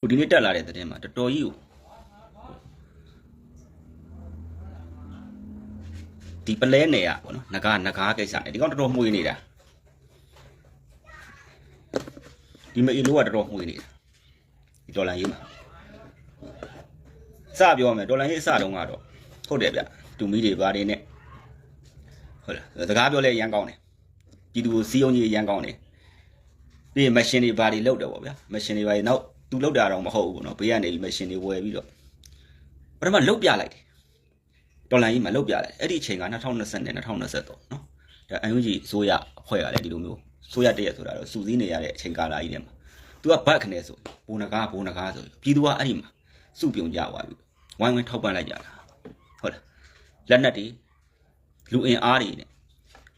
ဒီနေ့တက်လာတဲ့သတင်းမှာတော်တော်ကြီးကိုဒီပလဲနယ်อ่ะဗောနော်ငကားကိစ္စနဲ့ဒီကောင်တော်တော်မှုေးနေတာဒီမအီလိုကတော်တော်မှုေးနေတာဒီဒေါ်လာရေးမှာစပြောမယ်ဒေါ်လာရေးအစတုန်းကတော့ဟုတ်တယ်ဗျတူမီတွေဘာတွေနဲ့ဟုတ်လားစကားပြောလဲရန်ကောင်းတယ်ပြည်သူကိုစီးအောင်ကြီးရန်ကောင်းတယ်ပြီးရင်မရှင်တွေဘာတွေလောက်တယ်ဗောဗျာမရှင်တွေဘာတွေနောက်သူလောက်တာတော့မဟုတ်ဘူးဗောနော်ဘေးကနေမရှင်တွေဝယ်ပြီးတော့ပထမလုတ်ပြလိုက်တယ်ဒေါ်လာကြီးမှာလုတ်ပြလိုက်အဲ့ဒီအချိန်က2020နဲ့2023နော်ဒါအန်ယူဂျီဆိုရအဖွဲ့ကလည်းဒီလိုမျိုးဆိုရတရက်ဆိုတာတော့စူးစီးနေရတဲ့အချိန်ကာလကြီးထဲမှာသူကဘတ်ခနဲ့ဆိုဘုံနကားဆိုပြည်သူကအဲ့ဒီမှာစုပြုံကြသွားပြီဝိုင်းဝန်းထောက်ပံ့လိုက်ကြတာဟုတ်လားလက်နက်တွေလူအင်အားတွေနဲ့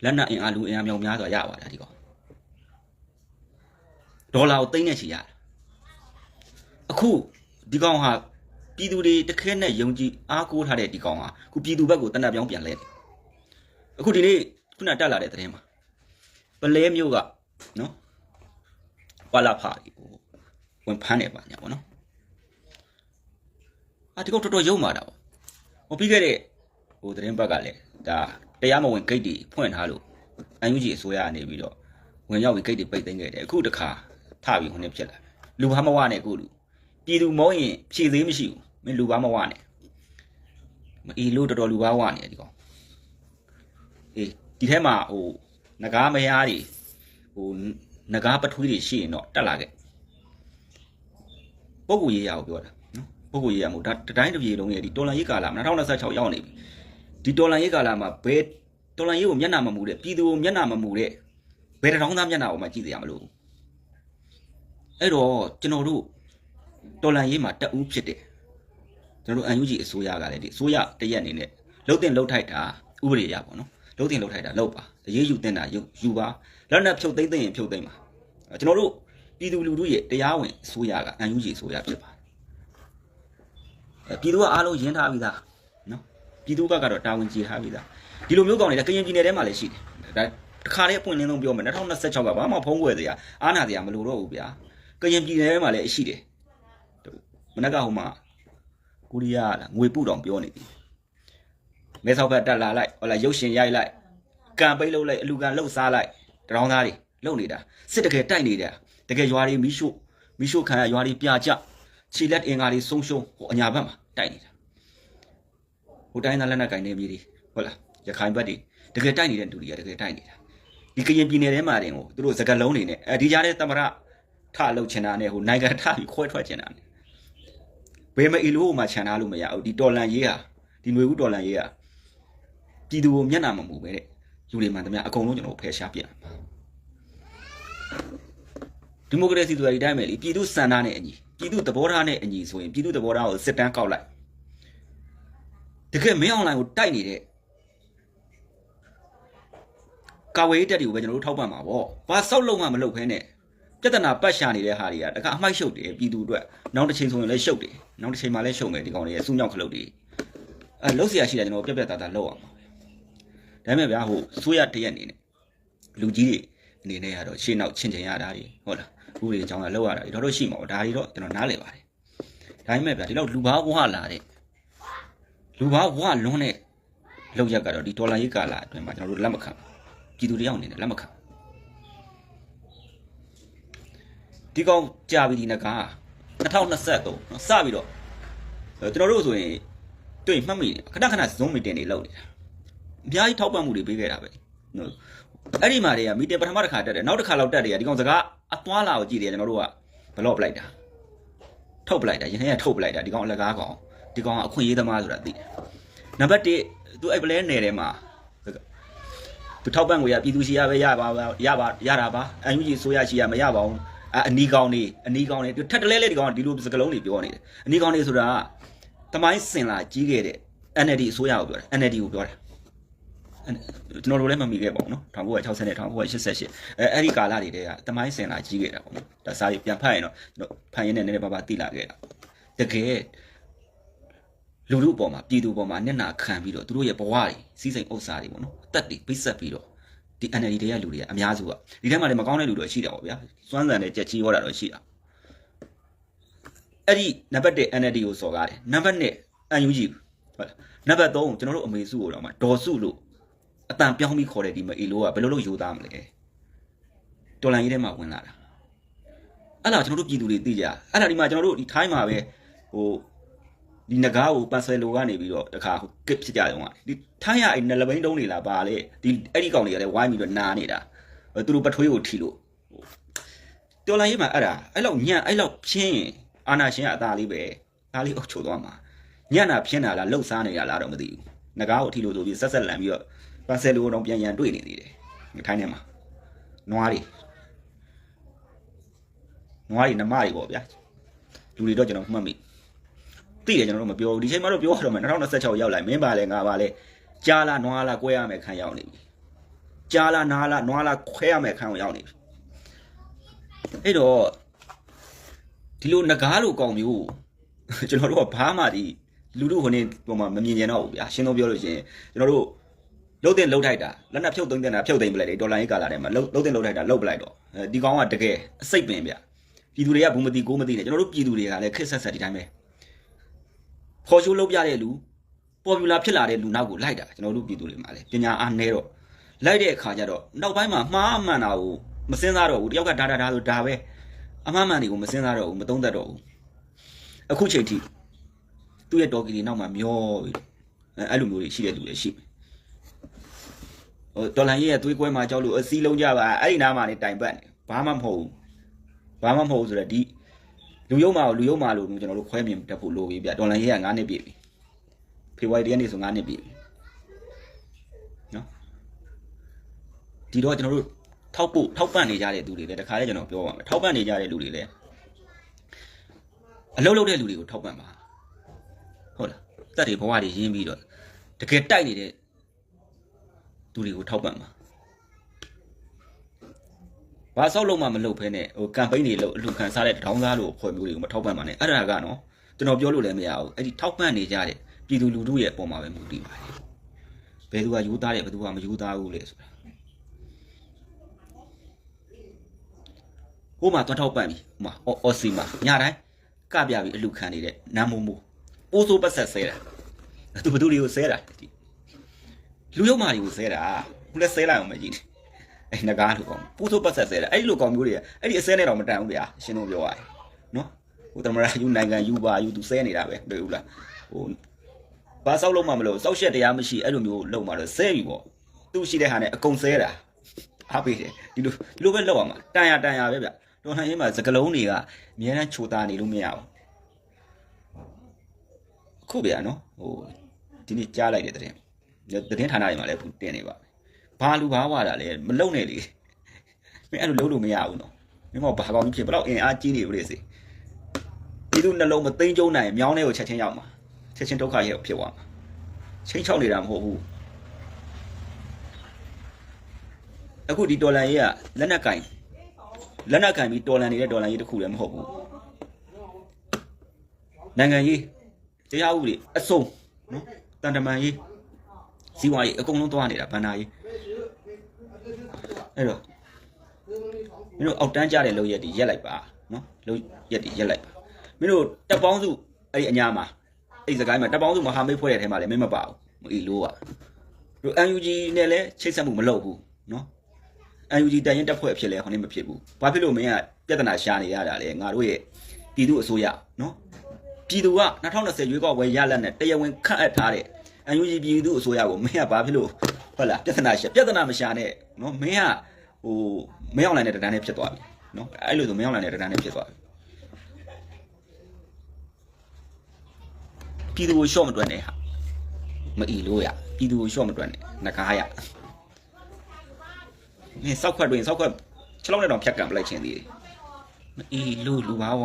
လက်နက်အင်အားလူအင်အားမြောက်များစွာရပါတာဒီကောင်ဒေါ်လာကိုသိန်းနဲ့ချီရတယ်အခုဒီကောင်ဟာပြည်သူတွေတခဲနဲ့ယုံကြည်အားကိုးထားတဲ့ဒီကောင်ဟာခုပြည်သူဘက်ကိုတနက်ပြောင်းပြန်လဲတယ်အခုဒီနေ့ခုနတက်လာတဲ့သတင်းမှာပလဲမျိုးကနော်ဝါလာဖာဝင်ဖမ်းနေပါညာပေါ့နော်ဒီကောင်တော်တော်ယုံမာတာပေါ့ဟိုပြီးခဲ့တဲ့သတင်းဘက်ကလည်းဒါတရားမဝင်ဂိတ်တွေဖွင့်ထားလို့အန်ယူဂျီအစိုးရကနေပြီးတော့ဝင်ရောက်ပြီးဂိတ်တွေပိတ်သိမ်းခဲ့တယ်အခုတခါထပြီးဟိုနေ့ဖြစ်လာလူဘာမဝနဲ့အခုလူပြည်သူမောင်းရင်ဖြည့်သေးမရှိဘူးမင်းလူဘာမဝနဲ့မအီလို့တော်တော်လူဘာဝနေဒီကောင်ဒီထဲမှာငကားမယားတွေငကားပထွေးတွေရှိရင်တော့တက်လာခဲ့ပုဂ္ဂိုလ်ရေးရကိုပြောတာနော်ပုဂ္ဂိုလ်ရေးရမို့ဒါတိုင်းတစ်ပြေလုံးရဲ့ဒီတော်လန်ရေးကာလမှာ2026ရောက်နေပြီဒီတော်လန်ရေးကာလမှာဘယ်တော်လန်ရေးကိုမျက်နှာမမူတဲ့ပြည်သူကိုမျက်နှာမမူတဲ့ဘယ်တောင်းသားမျက်နှာကိုမှကြည့်ရမလို့အဲ့တော့ကျွန်တော်တို့တော်လန်ရေးမှာတက်ဦးဖြစ်တယ်ကျွန်တော်တို့အန်ယူဂျီအစိုးရကလည်းဒီအစိုးရတရက်အနေနဲ့လှုပ်တင်လှုပ်ထိုက်တာဥပဒေရပါတော့လှုပ်တင်လှုပ်ထိုက်တာလှုပ်ပါအရေးယူတင်တာယူပါလက်နက်ဖြုတ်သိမ်းရင်ဖြုတ်သိမ်းပါကျွန်တော်တို့ပြည်သူလူထုရဲ့တရားဝင်အစိုးရကအန်ယူဂျီအစိုးရဖြစ်ပါတယ်ပြည်သူကအားလုံးရင်းထားပြီးသားနော်ပြည်သူဘက်ကတော့တာဝန်ကြီးထားပြီးသားဒီလိုမျိုးကောင်းနေတာကရင်ပြည်နယ်ထဲမှာလည်းရှိတယ်ဒါတခါလေးအပွင့်လင်းဆုံးပြောမယ်2026ကဘာမှဖုံးကွယ်စရာအားနာစရာမလိုတော့ဘူးဗျာကရင်ပြည်နယ်ထဲမှာလည်းရှိတယ်မနက်ကဟိုမှာကိုရီးယားလားငွေပုတောင်ပြောနေပြီမဲဆောက်ဘက်တက်လာလိုက်ဟောလာရုပ်ရှင်ရိုက်လိုက်ကံပိတ်လုပ်လိုက်အလူကံလှုပ်စားလိုက်တရောင်းသားတွေလုပ်နေတာစစ်တကယ်တိုက်နေတာတကယ်ရွာတွေမီးရှို့ခံရရွာတွေပြကြခြေလက်အင်္ဂါတွေဆုံးရှုံးဟိုအညာဘက်မှာတိုက်နေတာဟိုတိုင်းသားလက်နက်ကင်နေပြီဟုတ်လားရခိုင်ဘက်တွေတကယ်တိုက်နေတဲ့လူတွေကတကယ်တိုက်နေတာဒီကရင်ပြည်နယ်ထဲမှာတင်ကိုသူတို့စကလုံးတွေနဲ့ဒီကြားထဲသမရထလှုပ်ချင်တာနဲ့ဟိုနိုင်ငံထပြီးခွဲထွက်ချင်တာနဲ့ဘယ်မအီလိုမှခြံထားလို့မရဘူးဒီတော်လန်ရေးဟာဒီຫນွေဦးတော်လန်ရေးဟာပြည်သူကိုမျက်နှာမမူပဲတဲ့လူတွေမှန်သမျှအကုန်လုံးကျွန်တော်ဖယ်ရှားပြတ်ဒီမိုကရေစီဆိုတာဒီတိုင်းပဲလေပြည်သူစံသားနဲ့အညီပြည်သူသဘောထားနဲ့အညီဆိုရင်ပြည်သူသဘောထားကိုစစ်တမ်းကောက်လိုက်တကယ်မင်းအွန်လိုင်းကိုတိုက်နေတဲ့ကာဝေးတက်တွေကိုပဲကျွန်တော်တို့ထောက်ပံ့မှာပေါ့ဘာစောက်လုံးမှမလုပ်ဖ ೇನೆပြဿနာပတ်ရှာနေတဲ့ဟာတွေကတခါအမိုက်ရှုပ်တယ်ပြည်သူအတွက်နောက်တစ်ချိန်ဆိုရင်လည်းရှုပ်တယ်နောက်တစ်ချိန်မှလည်းရှုပ်မယ်ဒီကောင်တွေရဲ့စူးမြောက်ခလုတ်တွေလှုပ်เสียရှိတယ်ကျွန်တော်ပြက်သားလှုပ်အောင်ပါဒါပေမဲ့ဗျာဟိုဆိုးရတရက်အနေနဲ့လူကြီးတွေအနေနဲ့ကတော့ရှေ့နောက်ချင်းချင်ရတာတွေဟုတ်လားဥပဒေကြောင်းကလှုပ်ရတာတွေတော့ရှိမှာပေါ့ဒါတွေတော့ကျွန်တော်နားလည်ပါတယ်ဒါပေမဲ့ဗျာဒီလောက်လူဘာဝလာတဲ့လူဘာဝလွန်းတဲ့လောက်ရက်ကတော့ဒီဒေါ်လာရေးကာလအတွင်းမှာကျွန်တော်တို့လက်မခံပြည်သူတယောက်အနေနဲ့လက်မခံဒီကောင်ကြာပြီဒီနကား2023နော်စပြီးတော့ကျွန်တော်တို့ဆိုရင်တွေ့မှတ်မိတယ်ခဏဇွန်မီတင်တွေလုပ်နေတာအများကြီးထောက်ပံ့မှုတွေပေးခဲ့တာပဲနော်အဲ့ဒီမှာတွေကမီတင်ပထမတစ်ခါတက်တယ်နောက်တစ်ခါလောက်တက်တယ်ဒီကောင်စကားအသွားလာကိုကြည့်တယ်ကျွန်တော်တို့ကဘလော့ပလိုက်တာထုတ်ပလိုက်တာရင်ထဲကထုတ်ပလိုက်တာဒီကောင်အလကားကောင်ဒီကောင်ကအခွင့်အရေးသမားဆိုတာသိတယ်နံပါတ်1သူအဲ့ပလဲနယ်ထဲမှာသူထောက်ပံ့ငွေရပြည်သူရှိရပဲရတာပါအန်ယူဂျီဆိုရရှိရမရပါဘူးအနီကောင်တွေထက်တလဲလဲဒီကောင်ဒီလိုစကလုံးတွေပြောနေတယ်အနီကောင်တွေဆိုတာတမိုင်းစင်လာကြီးခဲ့တဲ့ NLD အစိုးရကိုပြောတယ် NLD ကိုပြောတယ်ကျွန်တော်တို့လည်းမမိခဲ့ပါဘူးနော်1960နဲ့1988အဲ့ဒီကာလတွေတည်းကတမိုင်းစင်လာကြီးခဲ့တာပေါ့နော်ဒါစားတွေပြန်ဖတ်ရင်တော့ကျွန်တော်ဖတ်ရင်းနဲ့နည်းနည်းပါးပါးသိလာခဲ့တာတကယ်လူလူအပေါ်မှာပြည်သူအပေါ်မှာမျက်နှာခံပြီးတော့သူတို့ရဲ့ဘဝတွေစီးစိမ်ဥစ္စာတွေပေါ့နော်အသက်တွေပိတ်ဆက်ပြီးတော့ဒီ NLD တွေကလူတွေကအများစုကဒီထဲမှာလည်းမကောင်းတဲ့လူတွေရှိတာပေါ့ဗျာစွမ်းစံတဲ့ကြက်ချီရောတာတော့ရှိတာ အဲ့ဒီနံပါတ်1 NLD ကိုစော်ကားတယ်နံပါတ်2 UNG ဟုတ်လားနံပါတ်3ကျွန်တော်တို့အမေစုကိုတော့မှဒေါ်စုလို့အတန်ပြောင်းပြီးခေါ်တဲ့ဒီမအီလိုကဘယ်လိုလုပ်ယူသားမလဲတော်လန်ရေးထဲမှာဝင်လာတာအဲ့ဒါကျွန်တော်တို့ပြည်သူတွေသိကြအဲ့ဒါဒီမှာကျွန်တော်တို့ဒီထိုင်းမှာပဲဟိုဒီငကားကိုပတ်ဆယ်လိုကနေပြီးတော့တခါဟိုကစ်ဖြစ်ကြတယ်ဟိုကဒီထိုင်းရအဲ့နလဘိန်းတုံးနေလားပါလေဒီအဲ့ဒီကောင်တွေကလည်းဝိုင်းပြီးတော့နားနေတာသူတို့ပထွေးကိုထီလို့တော်လန်ရေးမှာအဲ့ဒါအဲ့လောက်ညံ့အဲ့လောက်ဖြင်းအာနာရှင်ကအသာလေးပဲအားလေးအုပ်ချုပ်သွားမှာညံ့တာဖြင်းတာလားလှုပ်ရှားနေတာလားတော့မသိဘူးငကားကိုထီလို့ဆိုပြီးဆက်ဆက်လန်ပြီးတော့ပတ်ဆယ်လိုတော့ပြန်ရန်တွေ့နေသေးတယ်ထိုင်းထဲမှာနွားတွေနမတွေပေါ့ဗျာလူတွေတော့ကျွန်တော်မှတ်မိသိတယ်ကျွန်တော်တို့မပြောဘူးဒီချိန်မှာတော့ပြောရတော့မယ်2026ရောက်လိုက်မင်းပါလဲငါပါလဲကြားလားနွားလားကွဲရမယ်ခံရောက်နေပြီကြားလားနားလားနွားလားခွဲရမယ်ခံရောက်နေပြီအဲ့တော့ဒီလိုငကားလိုကောင်မျိုးကျွန်တော်တို့ကဘာမှဒီလူတို့ဟိုနေပုံမှာမမြင်ကြတော့ဘူးဗျာရှင်းတော့ပြောလို့ရှိရင်ကျွန်တော်တို့လှုပ်တဲ့လှုပ်ထိုက်တာလက်နဲ့ဖြုတ်သိမ်းတဲ့တာဖြုတ်သိမ်းပလိုက်တယ်ဒေါ်လာရေးကာလာထဲမှာလှုပ်တဲ့လှုပ်ထိုက်တာလှုပ်ပလိုက်တော့ဒီကောင်ကတကယ်အစိတ်ပင်ဗျပြည်သူတွေကဘူးမသိကိုမသိနဲ့ကျွန်တော်တို့ပြည်သူတွေကလည်းခက်ဆက်ဆက်ဒီတိုင်းပဲခေါ်ရှိုးလုပ်ပြတဲ့လူပေါ်ပူလာဖြစ်လာတဲ့လူနောက်ကိုလိုက်တာကျွန်တော်တို့ပြည်သူတွေမှာလည်းပညာအားနည်းတော့လိုက်တဲ့အခါကျတော့နောက်ပိုင်းမှာမှားမှန်တာကိုမစင်စားတော့ဘူးတယောက်ကဒါဆိုဒါပဲအမှားမှန်တွေကိုမစင်စားတော့ဘူးမသုံးသပ်တော့ဘူးအခုချိန်ထိသူ့ရဲ့တော်ကီတွေနောက်မှာမျောပြီးအဲ့လိုမျိုးတွေရှိတဲ့လူတွေရှိမယ်ဟိုတော်လန်ကြီးရဲ့သွေးကွဲမှာကြောက်လို့အစည်းလုံးကြပါအဲ့ဒီနားမှာနေတိုင်ပတ်နေဘာမှမဟုတ်ဘူးဆိုတော့ဒီလူယုံမာလို့ကျွန်တော်တို့ခွဲမြင်တက်ဖို့လိုပြီဗျဒေါ်လာရေးက9နှစ်ပြည့်ပြီဖေဖော်ဝါရီ1ရက်နေ့ဆို9နှစ်ပြည့်ပြီနော်ဒီတော့ကျွန်တော်တို့ထောက်ပံ့နေကြတဲ့သူတွေလည်းတခါလေကျွန်တော်ပြောပါမယ်ထောက်ပံ့နေကြတဲ့လူတွေလည်းအလုပ်လုပ်တဲ့လူတွေကိုထောက်ပံ့ပါဟုတ်လားတက်တွေဘဝတွေရင်းပြီးတော့တကယ်တိုက်နေတဲ့သူတွေကိုထောက်ပံ့ပါဘာဆောက်လို့မှမလုပ်ဖဲနဲ့ဟိုကမ်ပိန်းတွေလုပ်အလူခံစားတဲ့တောင်းစားလို့ဖွဲ့မျိုးတွေကိုမထောက်ပံ့ပါနဲ့အဲ့ဒါကနော်ကျွန်တော်ပြောလို့လည်းမရဘူးအဲ့ဒီထောက်ပံ့နေကြတဲ့ပြည်သူလူထုရဲ့အပေါ်မှာပဲမူတည်ပါတယ်ဘယ်သူကယူသားတယ်ဘယ်သူကမယူသားဘူးလေဆိုတာဟိုမှာသွားထောက်ပံ့ပြီဟိုမှာအော်စီမှာညတိုင်းကပြပြီးအလူခံနေတဲ့နမ်းမိုးပိုးစိုးပတ်ဆက်ဆဲတာသူဘသူတွေကိုဆဲတာလူရုံမာတွေကိုဆဲတာခုလည်းဆဲလိုက်အောင်မကြည့်အဲ့ငကားလို့ကောင်ပိုးစိုးပတ်ဆက်ဆဲတာအဲ့ဒီလိုကောင်မျိုးတွေအဲ့ဒီအဆဲနဲ့တော့မတန်ဘူးဗျာရှင်းလို့ပြောရတယ်နော်ဟိုတမရယူနိုင်ငံယူပါယူသူဆဲနေတာပဲတွေ့ဘူးလားဟိုဘာဆောက်လို့မှမလို့စောက်ရှက်တရားမရှိအဲ့လိုမျိုးလုံမှာတော့ဆဲပြီပေါ့သူ့ရှိတဲ့ဟာနဲ့အကုန်ဆဲတာအားပေးတယ်ဒီလိုပဲလောက်အောင်မှာတန်ရပဲဗျတော်လှန်ရေးမှာစကလုံးတွေကအများနဲ့ချိုသားနေလို့မရဘူးခုဗျာနော်ဟိုဒီနေ့ကြားလိုက်တဲ့သတင်းဌာနတွေမှာလည်းတင်နေပါဘာလူဘာဝတာလဲမလုံနဲ့လေမင်းအဲ့လိုလုံးလို့မရဘူးနော်မင်းကဘာကောင်ဖြစ်ဘလောက်အင်အားကြီးနေပြီလေစီဒီလိုနှလုံးမသိမ့်ကျုံနိုင်မြောင်းထဲကိုချက်ချင်းရောက်မှာချက်ချင်းဒုက္ခရဲ့ဖြစ်သွားမှာချင်းချောက်နေတာမဟုတ်ဘူးအခုဒီဒေါ်လာရေးကလက်နက်ကင်ပြီးဒေါ်လာနေတဲ့ဒေါ်လာရေးတစ်ခုလည်းမဟုတ်ဘူးနိုင်ငံရေးတရားဥပဒေအစုံနော်တန်တမန်ရေးစီးပွားရေးအကုန်လုံးသွားနေတာဘဏ္ဍာရေးအဲ့တော့မင်းတို့အောက်တန်းကြတဲ့လုပ်ရက်တွေရက်လိုက်ပါနော်လုပ်ရက်တွေရက်လိုက်ပါမင်းတို့တပ်ပေါင်းစုအဲ့ဒီအညာမှာအဲ့ဒီစကိုင်းမှာတပ်ပေါင်းစုမဟာမိတ်ဖွဲ့တဲ့ထဲမှာလည်းမင်းမပါဘူးမအီလို့ကတို့ UNG နဲ့လည်းချိတ်ဆက်မှုမလုပ်ဘူးနော် UNG တန်ရင်တက်ဖွဲ့ဖြစ်လဲဟောနေမဖြစ်ဘူးဘာဖြစ်လို့မင်းကပြဿနာရှာနေရတာလဲငါတို့ရဲ့ပြည်သူအစိုးရနော်ပြည်သူက2020ရွေးကောက်ပွဲရလက်နဲ့တရားဝင်ခန့်အပ်ထားတဲ့ UNG ပြည်သူအစိုးရကိုမင်းကဘာဖြစ်လို့ဟုတ်လားပြဿနာမရှာနဲ့နော်မင်းကဟိုမင်းအောင်လိုက်တဲ့တန်းနဲ့ဖြစ်သွားပြီနော်အဲ့လိုဆိုမင်းအောင်လိုက်တဲ့တန်းနဲ့ဖြစ်သွားပြီပြည်သူကိုရှော့မတွက်နဲ့ဟာမအီလို့ရပြည်သူကိုရှော့မတွက်နဲ့ငကားရမင်းစောက်ခွက်တွင်စောက်ခွက်ခြေလုံးနဲ့တော့ဖြတ်ကန်ပလိုက်ခြင်းသေးတယ်မအီလို့လူဘာဝ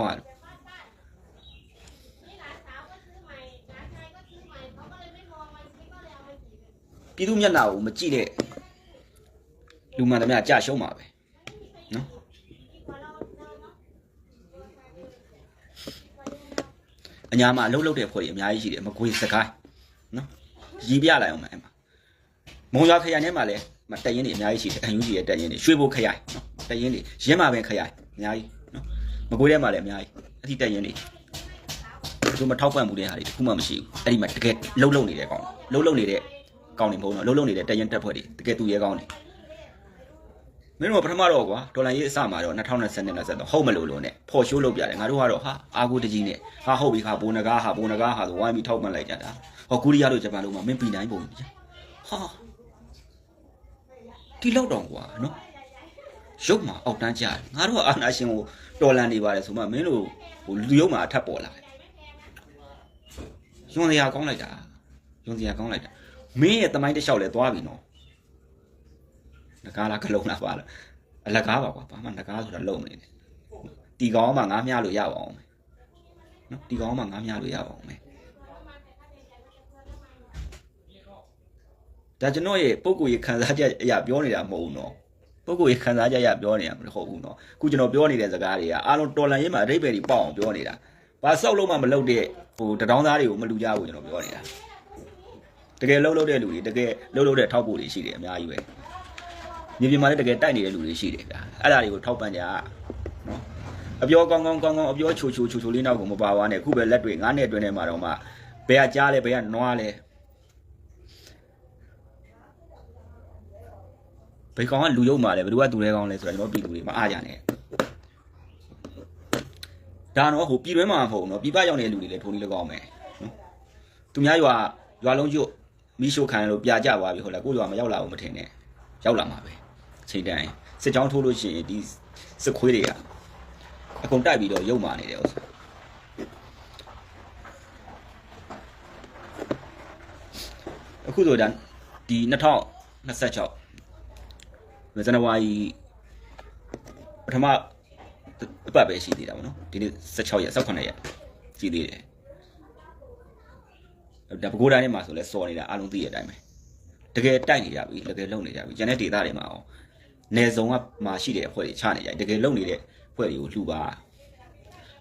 ပြည်သူမျက်နှာကိုမကြည့်တဲ့လူမှန်သမျှကြာရှုံးပါပဲနော်အညာမှာအလုပ်လုပ်တဲ့ဖွဲ့တွေအများကြီးရှိတယ်မကွေးစကိုင်းနော်ရည်ပြလိုက်အောင်မယ်အဲ့မှာမုံရွာခရိုင်ထဲမှာလည်းတက်ရင်တွေအများကြီးရှိတယ်UNGရဲ့တက်ရင်တွေရွှေဘိုခရိုင်နော်တက်ရင်တွေရင်းမာပင်ခရိုင်အများကြီးနော်မကွေးထဲမှာလည်းအများကြီးအထိတက်ရင်တွေ သူမထောက်ပံ့မှုတဲ့ဟာတွေတခုမှမရှိဘူးအဲ့ဒီမှာတကယ်လုံနေတဲ့ကောင်လုံနေတဲ့ကောင်တွေမဟုတ်တော့လုံနေတဲ့တရင်တက်ဖွဲ့တွေတကယ်သူရဲကောင်းတွေမင်းတို့ပထမတော့ကွာဒေါ်လာရေးအစမှာတော့2020ဟုတ်မလို့နဲ့ဖော်ရှိုးလုပ်ပြတယ်ငါတို့ကတော့ဟာအာကိုတကြီးနဲ့ဟာဟုတ်ပြီခါဘိုးနဂါဟာဆိုဝိုင်းပြီးထောက်ပံ့လိုက်ကြတာဟောကိုရီးယားတို့ဂျပန်တို့မှာမင်းပြည်နိုင်ပုံကြီးဟာဒီလောက်တော့ကွာနော်ရုပ်မှာအောက်တန်းကြတယ်ငါတို့အာနာရှင်ကိုတော်လန်နေပါတယ်ဆိုမှမင်းတို့ဟိုလူရုပ်မှာအထပ်ပေါ်လာတယ်ယွန်စရာကောင်းလိုက်တာမင်းရဲ့တမိုင်းတစ်လျှောက်လဲသွားပြီနော်ငကားလားကလုံးလားပါလားအလကားပါကွာဘာမှငကားဆိုတာလုံးမနေနဲ့တီကောင်းမှငားမြလို့ရပါအောင်မယ်နော်တီကောင်းမှငားမြလို့ရပါအောင်မယ်ဒါကျွန်တော်ရဲ့ပုံကိုယ်ရခံစားချက်အရာပြောနေတာမဟုတ်ဘူးနော်ပုံကိုယ်ရခံစားချက်အရာပြောနေတာမဟုတ်ဘူးနော်အခုကျွန်တော်ပြောနေတဲ့စကားတွေကအားလုံးတော်လန်ရေးမှာအဓိပ္ပာယ်ကြီးပေါက်အောင်ပြောနေတာဘာစောက်လုံးမှမလုပ်တဲ့ဟိုတထောင်းသားတွေကိုမလူကြဘူးကျွန်တော်ပြောနေတာတကယ်လှုပ်တဲ့လူတွေတကယ်လှုပ်တဲ့ထောက်ပို့တွေရှိတယ်အများကြီးပဲမြေပြင်မှာလည်းတကယ်တိုက်နေတဲ့လူတွေရှိတယ်ဗျာအဲ့ဒါတွေကိုထောက်ပံ့ကြနော်အပြောကောင်းအပြောချိုလေးနောက်ကိုမပါဝါနဲ့အခုပဲလက်တွေ9နှစ်အတွင်းထဲမှာတော့မှဘယ်ကကြားလဲဘယ်ကနွားလဲဘယ်ကောင်ကလူရုပ်မှာလဲဘယ်သူကသူလဲကောင်းလဲဆိုတာကျွန်တော်ပြည်သူတွေမအားကြနဲ့ဒါတော့ဟိုပြည်တွင်းမှာမဟုတ်ဘူးနော်ပြည်ပရောက်နေတဲ့လူတွေလည်းထိုးနေလည်းကောင်းမယ်နော်သူများရွာလုံးကျွတ်မီးရှို့ခံလို့ပြကြသွားပြီဟုတ်လားကိုရွာမရောက်လာဘူးမထင်နဲ့ရောက်လာမှာပဲချိန်တိုင်းစစ်ကြောင်းထိုးလို့ရှိရင်ဒီစစ်ခွေးတွေကအကုန်တိုက်ပြီးတော့ရုပ်မာနေတယ်ဥစ္စာအခုဆိုဒါဒီ2026ဇန်နဝါရီပထမအပတ်ပဲရှိသေးတာပေါ့နော်ဒီနေ့16ရက်18ရက်ရှိသေးတယ်ဒါပဲခူးတိုင်းထဲမှာဆိုလဲစော်နေတာအားလုံးသိရတဲ့အတိုင်းပဲတကယ်တိုက်နေကြပြီတကယ်လုံနေကြပြီကျန်တဲ့ဒေသတွေမှာအောင်နယ်စုံကမှာရှိတဲ့အဖွဲ့တွေချနေကြတကယ်လုံနေတဲ့အဖွဲ့တွေကိုလှူပါ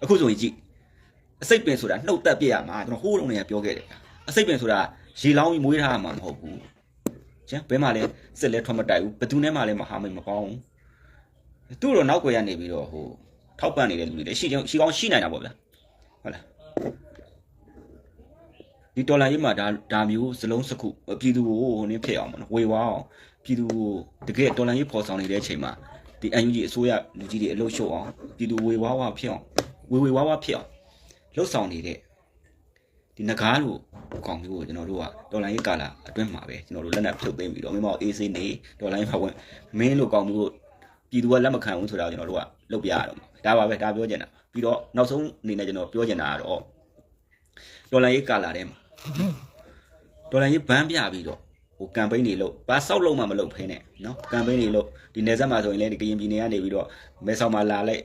အခုဆိုရင်ကြည့်အစိတ်ပင်ဆိုတာနှုတ်သက်ပြရမှာကျွန်တော်ဟိုးတုန်းကပြောခဲ့တယ်အစိတ်ပင်ဆိုတာရေလောင်းပြီးမွေးထားမှာမဟုတ်ဘူးကျန်ဘဲမှာလဲစစ်လဲထွက်မတိုက်ဘူးဘယ်သူနဲ့မှလည်းမဟာမိတ်မပေါင်းဘူးသူ့တော့နောက်ွယ်ရနေပြီးတော့ဟိုထောက်ပံ့နေတဲ့လူတွေလည်းရှိကောင်းရှိနိုင်တာပေါ့ဗျာဟုတ်လားဒီဒေါ်လာရေးမှာဒါမျိုးစလုံးစခုပြည်သူကိုဟိုနည်းဖြစ်အောင်ပေါ့နော်ဝေဝါအောင်ပြည်သူကိုတကယ်ဒေါ်လာရေးပေါ်ဆောင်နေတဲ့အချိန်မှာဒီ UNG အစိုးရလူကြီးတွေအလုပ်ရှုပ်အောင်ပြည်သူဝေဝါဖြစ်အောင်ဝေဝါဖြစ်အောင်လှုပ်ဆောင်နေတဲ့ဒီငကားလို့ကောင်မျိုးကိုကျွန်တော်တို့ကဒေါ်လာရေးကာလာအတွင်းမှာပဲကျွန်တော်တို့လက်နက်ဖြုတ်သိမ်းပြီးတော့မင်းမောက်အေးစိနေဒေါ်လာရေးမှာဝင်မင်းလို့ကောင်မျိုးကိုပြည်သူကလက်မခံဘူးဆိုတာကိုကျွန်တော်တို့ကလုပ်ပြရတော့ဒါပါပဲဒါပြောချင်တာပြီးတော့နောက်ဆုံးအနေနဲ့ကျွန်တော်ပြောချင်တာကတော့ဒေါ်လာရေးကာလာထဲမှာဒေါ်လာရေးဘန်းပြပြီးတော့ဟိုကမ်ပိန်းတွေလုပ်ဘာစောက်လုံးမှမလုပ်ဖဲနဲ့နော်ကမ်ပိန်းတွေလုပ်ဒီနယ်စပ်မှာဆိုရင်လည်းဒီကရင်ပြည်နယ်ကနေပြီးတော့မဲဆောက်မှာလာလိုက်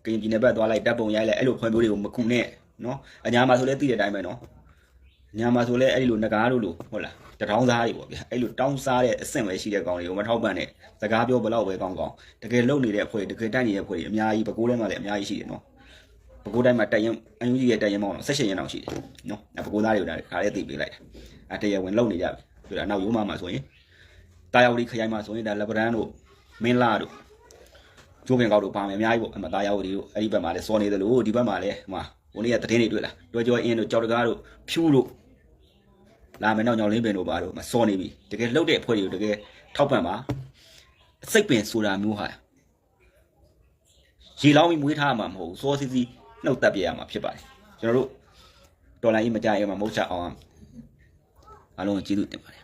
ကရင်ပြည်နယ်ဘက်သွားလိုက်တပ်ပုံရိုက်လိုက်အဲ့လိုဖွင့်ပြတွေကိုမကူနဲ့နော်အညာမှာဆိုလည်းသိတဲ့အတိုင်းပဲနော်ညာမှာဆိုလည်းအဲ့လိုငကားလို့ဟုတ်လားတထောင်းစားတွေပေါ့ဗျအဲ့လိုတောင်းစားတဲ့အဆင့်ပဲရှိတဲ့ကောင်တွေကိုမထောက်ပံ့နဲ့စကားပြောဘလောက်ပဲကောင်းတကယ်လုံနေတဲ့အဖွဲ့တကယ်တိုက်နေတဲ့အဖွဲ့တွေအများကြီးပဲကိုးထဲမှာလည်းအများကြီးရှိတယ်နော်ပဲခူးတိုင်းမှာတက်ရင်အယူကြီးရဲ့တက်ရင်မောင်းတော့18ရက်လောက်ရှိတယ်နော်ပဲခူးသားတွေကိုဒါခါလေးသိပေးလိုက်တာတရားဝင်လုံနေကြပြီဆိုတော့နောက်ရိုးမှာဆိုရင်တာယာဝတီခရိုင်မှာဆိုရင်ဒါလက်ပတန်းတို့မင်းလာတို့ကျိုးပင်ကောက်တို့ပါမယ်အများကြီးပေါ့အမတာယာဝတီတို့အဲ့ဒီဘက်မှာလည်းစောနေတယ်လို့ဒီဘက်မှာလည်းဟိုမှာဟိုနေ့ကတည်င်းတွေတွေ့လားတွဲကြောအင်းတို့ကြောက်တကားတို့ဖြူတို့လာမယ်နောက်ညောင်လင်းပင်တို့ပါတို့မစောနေပြီတကယ်လှုပ်တဲ့အဖွဲ့တွေကိုတကယ်ထောက်ပံ့ပါအစိတ်ပင်ဆိုတာမျိုးဟာရေလောင်းပြီးမွေးထားမှာမဟုတ်ဘူးစောစီစီနှုတ်သက်ပြရမှာဖြစ်ပါတယ်ကျွန်တော်တို့ဒေါ်လာကြီးမကြရင်မှာမဟုတ်ချအောင်အားလုံးကျေးဇူးတင်ပါတယ်